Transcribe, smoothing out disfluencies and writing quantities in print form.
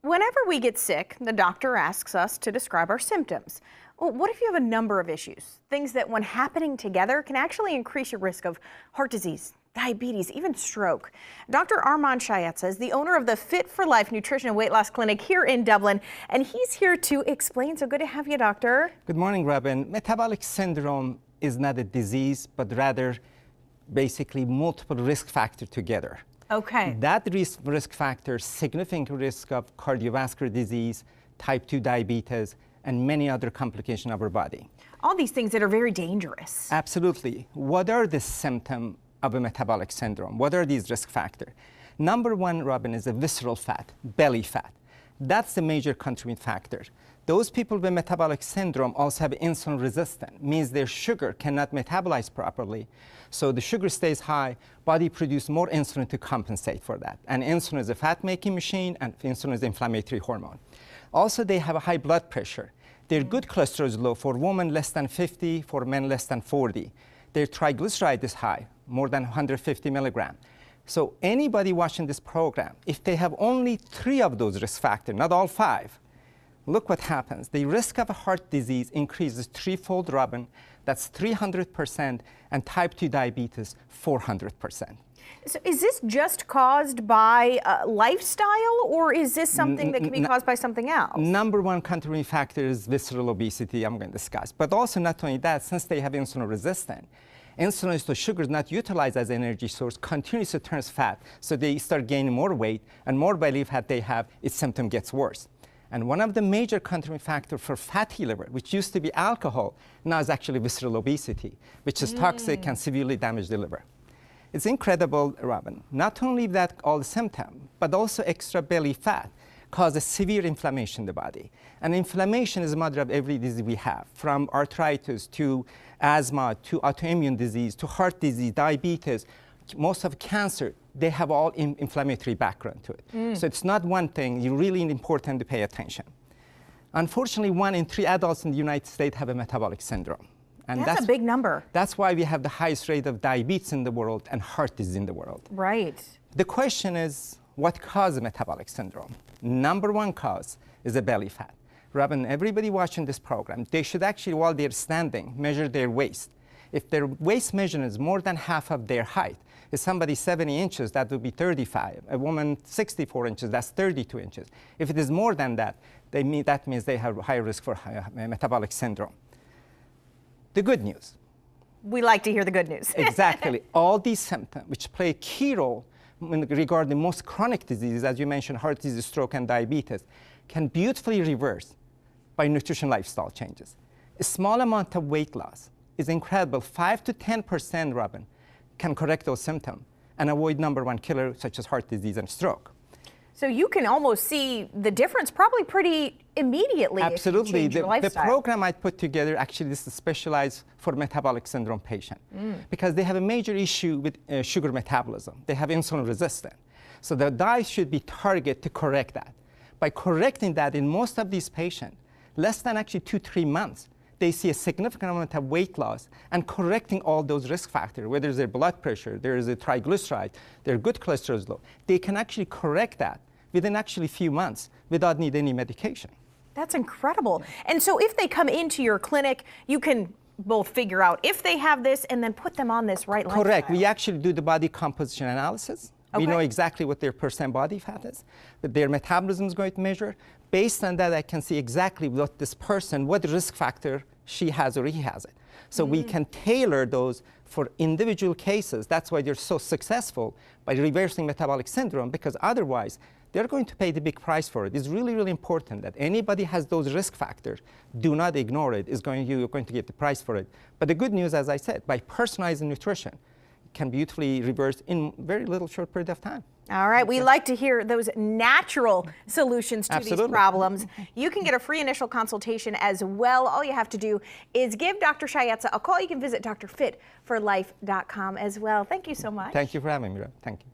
Whenever we get sick, the doctor asks us to describe our symptoms. Well, what if you have a number of issues? Things that when happening together can actually increase your risk of heart disease, diabetes, even stroke. Dr. Armand Shayetza is the owner of the Fit for Life Nutrition and Weight Loss Clinic here in Dublin, and he's here to explain. So good to have you, doctor. Good morning, Robin. Metabolic syndrome is not a disease, but rather basically multiple risk factors together. Okay. That risk factor, significant risk of cardiovascular disease, type 2 diabetes, and many other complications of our body. All these things that are very dangerous. Absolutely. What are the symptoms of a metabolic syndrome? What are these risk factors? Number one, Robin, is a visceral fat, belly fat. That's the major contributing factor. Those people with metabolic syndrome also have insulin resistance, means their sugar cannot metabolize properly. So the sugar stays high, body produces more insulin to compensate for that. And insulin is a fat-making machine, and insulin is an inflammatory hormone. Also, they have a high blood pressure. Their good cholesterol is low. For women, less than 50, for men, less than 40. Their triglyceride is high, more than 150 milligrams. So anybody watching this program, if they have only 3 of those risk factors, not all 5, look what happens. The risk of a heart disease increases 3-fold, Robin. That's 300%, and type 2 diabetes, 400%. So is this just caused by lifestyle, or is this something that can be caused by something else? Number one contributing factor is visceral obesity, I'm going to discuss. But also not only that, since they have insulin resistance, insulin, so sugar is not utilized as an energy source, continuously turns fat. So they start gaining more weight, and more belly fat they have, its symptom gets worse. And one of the major contributing factors for fatty liver, which used to be alcohol, now is actually visceral obesity, which is toxic and severely damage the liver. It's incredible, Robin. Not only that, all the symptoms, but also extra belly fat causes severe inflammation in the body. And inflammation is the mother of every disease we have, from arthritis to asthma to autoimmune disease to heart disease, diabetes. Most of cancer, they have all inflammatory background to it. So it's not one thing. It's really important to pay attention. Unfortunately, 1 in 3 adults in the United States have a metabolic syndrome. And that's a big number. That's why we have the highest rate of diabetes in the world and heart disease in the world. Right. The question is, what causes metabolic syndrome? Number one cause is the belly fat. Robin, everybody watching this program, they should actually, while they're standing, measure their waist. If their waist measurement is more than half of their height, if somebody 70 inches, that would be 35. A woman 64 inches, that's 32 inches. If it is more than that, that means they have high risk for metabolic syndrome. The good news. We like to hear the good news. Exactly. All these symptoms, which play a key role regarding most chronic diseases, as you mentioned, heart disease, stroke, and diabetes, can beautifully reverse by nutrition lifestyle changes. A small amount of weight loss is incredible. 5 to 10%, Robin, can correct those symptoms and avoid number one killer such as heart disease and stroke. So you can almost see the difference probably pretty immediately. Absolutely. If you change your lifestyle. The program I put together, actually, this is specialized for metabolic syndrome patients because they have a major issue with sugar metabolism. They have insulin resistance. So the diet should be targeted to correct that. By correcting that, in most of these patients, less than actually 2-3 months, they see a significant amount of weight loss and correcting all those risk factors, whether it's their blood pressure, there is a triglyceride, their good cholesterol is low. They can actually correct that within actually a few months without needing any medication. That's incredible. And so if they come into your clinic, you can both figure out if they have this and then put them on this right lifestyle. Correct. We actually do the body composition analysis. Okay. We know exactly what their percent body fat is, but their metabolism is going to measure. Based on that, I can see exactly what this person, what risk factor she has or he has it. So we can tailor those for individual cases. That's why they're so successful by reversing metabolic syndrome, because otherwise they're going to pay the big price for it. It's really, really important that anybody has those risk factors, do not ignore it. You're going to get the price for it. But the good news, as I said, by personalizing nutrition, can beautifully reverse in very little short period of time. All right, we like to hear those natural solutions to these problems. You can get a free initial consultation as well. All you have to do is give Dr. Shayetza a call. You can visit drfitforlife.com as well. Thank you so much. Thank you for having me. Thank you.